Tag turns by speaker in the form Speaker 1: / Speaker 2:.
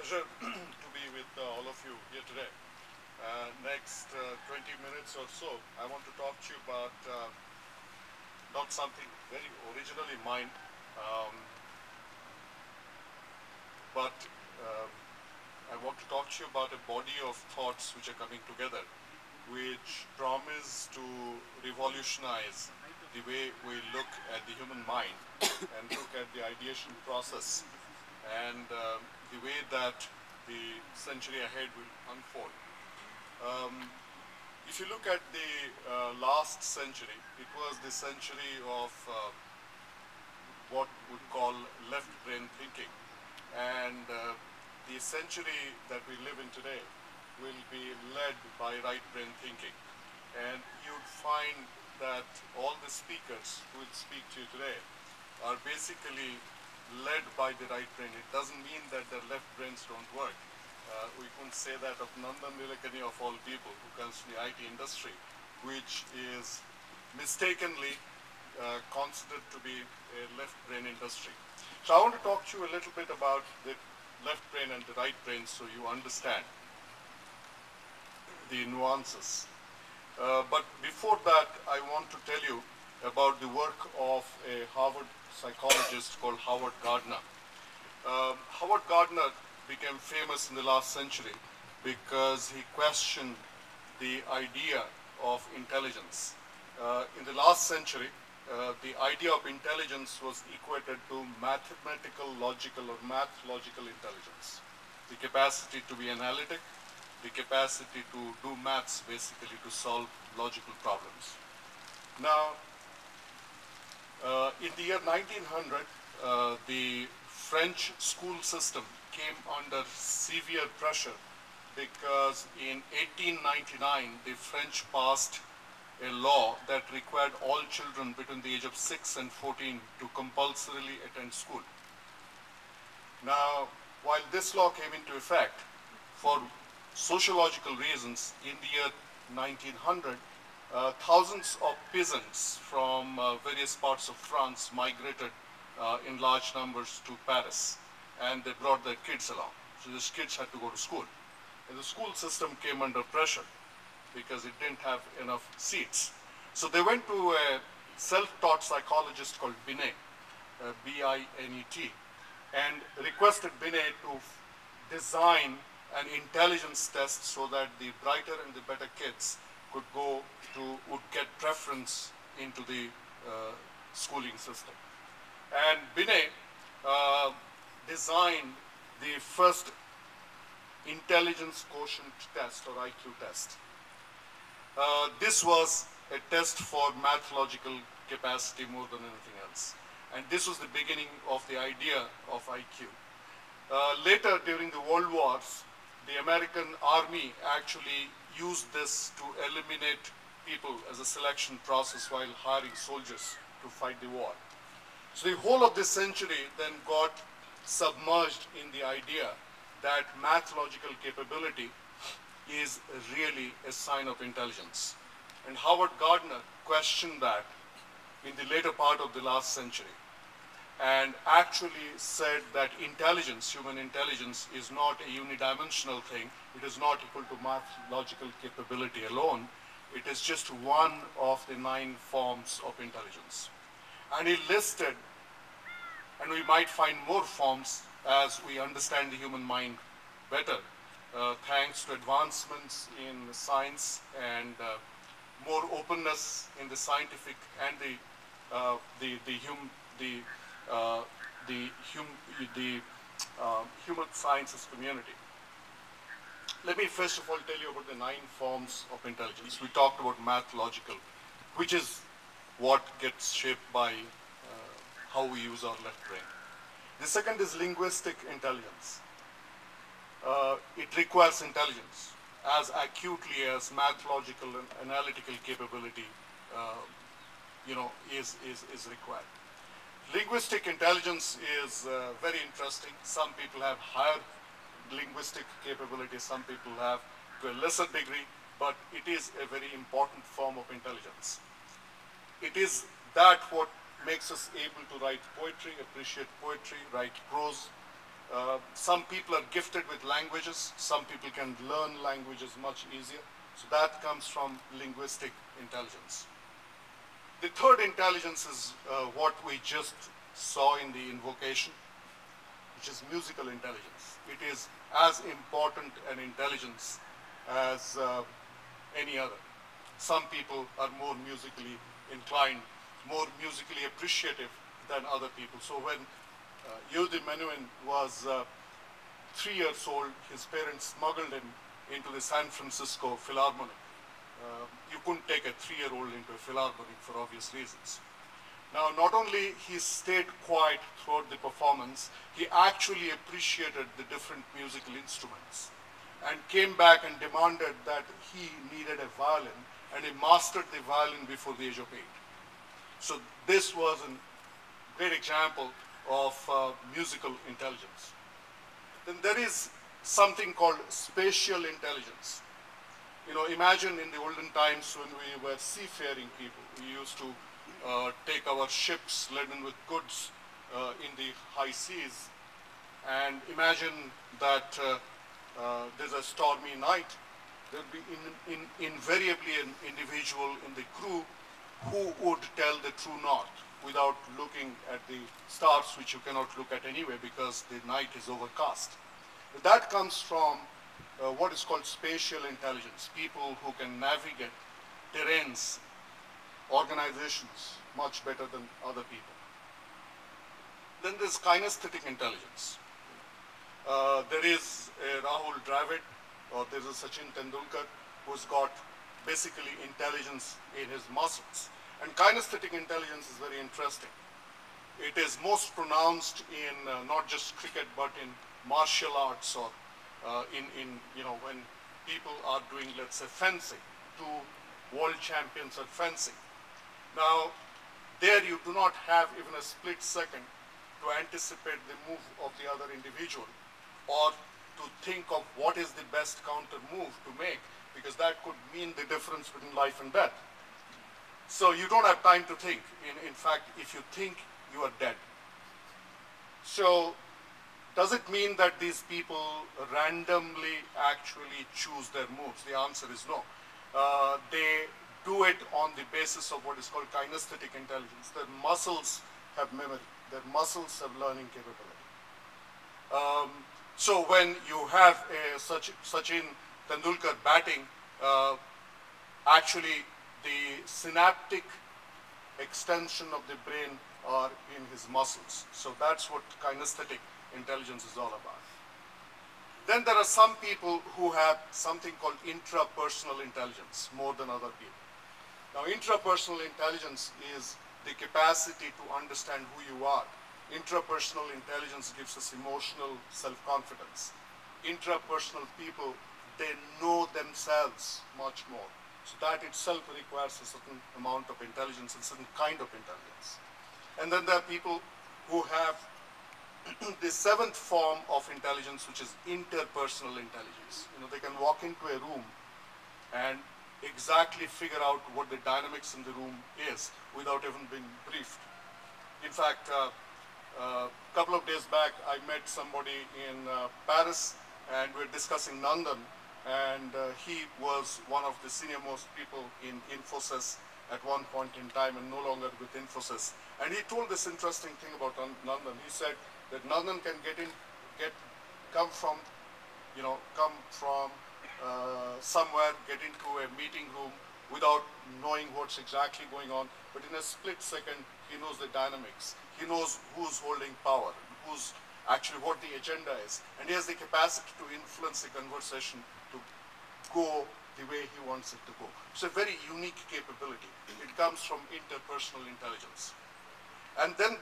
Speaker 1: pleasure to be with all of you here today. Next 20 minutes or so, I want to talk to you about not something very originally mine, um, but um, I want to talk to you about a body of thoughts which are coming together, which promise to revolutionize the way we look at the human mind and look at the ideation process and the way that the century ahead will unfold. Um, if you look at the last century, it was the century of what we would call left brain thinking. And the century that we live in today will be led by right brain thinking. And you'd find that all the speakers who will speak to you today are basically led by the right brain. It doesn't mean that their left brains don't work. We couldn't say that of Nandan Nilekani of all people who comes from the IT industry, which is mistakenly considered to be a left brain industry. So I want to talk to you a little bit about the left brain and the right brain so you understand the nuances. But before that, I want to tell you about the work of a Harvard psychologist called Howard Gardner. Howard Gardner became famous in the last century because he questioned the idea of intelligence. In the last century, the idea of intelligence was equated to mathematical, logical, or math-logical intelligence. The capacity to be analytic, the capacity to do maths, basically to solve logical problems. Now, in the year 1900, the French school system came under severe pressure because in 1899, the French passed a law that required all children between the age of 6 and 14 to compulsorily attend school. Now, while this law came into effect, for sociological reasons, in the year 1900, thousands of peasants from various parts of France migrated in large numbers to Paris, and they brought their kids along. So these kids had to go to school. And the school system came under pressure because it didn't have enough seats. So they went to a self-taught psychologist called Binet, B-I-N-E-T, and requested Binet to design an intelligence test so that the brighter and the better kids would get preference into the schooling system. And Binet designed the first intelligence quotient test or IQ test. This was a test for math-logical capacity more than anything else. And this was the beginning of the idea of IQ. Later, during the World Wars, the American Army actually used this to eliminate people as a selection process while hiring soldiers to fight the war. So the whole of this century then got submerged in the idea that math-logical capability is really a sign of intelligence. And Howard Gardner questioned that in the later part of the last century and actually said that intelligence, human intelligence, is not a unidimensional thing. It is not equal to math-logical capability alone. It is just one of the 9 forms of intelligence. And he listed, and we might find more forms as we understand the human mind better, thanks to advancements in science and more openness in the scientific and human sciences community. Let me first of all tell you about the 9 forms of intelligence. We talked about math-logical, which is what gets shaped by how we use our left brain. The second is linguistic intelligence. It requires intelligence as acutely as math-logical and analytical capability is required. Linguistic intelligence is very interesting. Some people have higher linguistic capability, some people have to a lesser degree, but it is a very important form of intelligence. It is that what makes us able to write poetry, appreciate poetry, write prose, Some people are gifted with languages. Some people can learn languages much easier. So that comes from linguistic intelligence. The third intelligence is what we just saw in the invocation, which is musical intelligence. It is as important an intelligence as any other. Some people are more musically inclined, more musically appreciative than other people. So when Yehudi Menuhin was 3 years old, his parents smuggled him into the San Francisco Philharmonic. You couldn't take a 3-year-old into a philharmonic for obvious reasons. Now, not only he stayed quiet throughout the performance, he actually appreciated the different musical instruments and came back and demanded that he needed a violin, and he mastered the violin before the age of 8. So this was a great example of musical intelligence. Then there is something called spatial intelligence. You know, imagine in the olden times when we were seafaring people, we used to take our ships laden with goods in the high seas, and imagine that there's a stormy night. There will be invariably an individual in the crew who would tell the true north without looking at the stars, which you cannot look at anyway because the night is overcast. That comes from what is called spatial intelligence, people who can navigate terrains, organizations much better than other people. Then there's kinesthetic intelligence. There is a Rahul Dravid, or there's a Sachin Tendulkar, who's got basically intelligence in his muscles. And kinesthetic intelligence is very interesting. It is most pronounced in not just cricket, but in martial arts, or when people are doing, let's say, fencing. 2 world champions at fencing. Now, there you do not have even a split second to anticipate the move of the other individual, or to think of what is the best counter move to make, because that could mean the difference between life and death. So you don't have time to think. In fact, if you think, you are dead. So does it mean that these people randomly actually choose their moves? The answer is no. They do it on the basis of what is called kinesthetic intelligence. Their muscles have memory. Their muscles have learning capability. So when you have a Sachin Tendulkar batting, actually the synaptic extension of the brain are in his muscles. So that's what kinesthetic intelligence is all about. Then there are some people who have something called intrapersonal intelligence more than other people. Now, intrapersonal intelligence is the capacity to understand who you are. Intrapersonal intelligence gives us emotional self-confidence. Intrapersonal people, they know themselves much more. So that itself requires a certain amount of intelligence, a certain kind of intelligence. And then there are people who have the 7th form of intelligence, which is interpersonal intelligence. You know, they can walk into a room and exactly figure out what the dynamics in the room is without even being briefed. In fact, a couple of days back, I met somebody in Paris, and we were discussing Nandan, and he was one of the senior most people in Infosys at one point in time, and no longer with Infosys. And he told this interesting thing about Nandan. He said that Nandan can come from somewhere, get into a meeting room without knowing what's exactly going on, but in a split second, he knows the dynamics. He knows who's holding power, who's actually what the agenda is, and he has the capacity to influence the conversation to go the way he wants it to go. It's a very unique capability. It comes from interpersonal intelligence. And then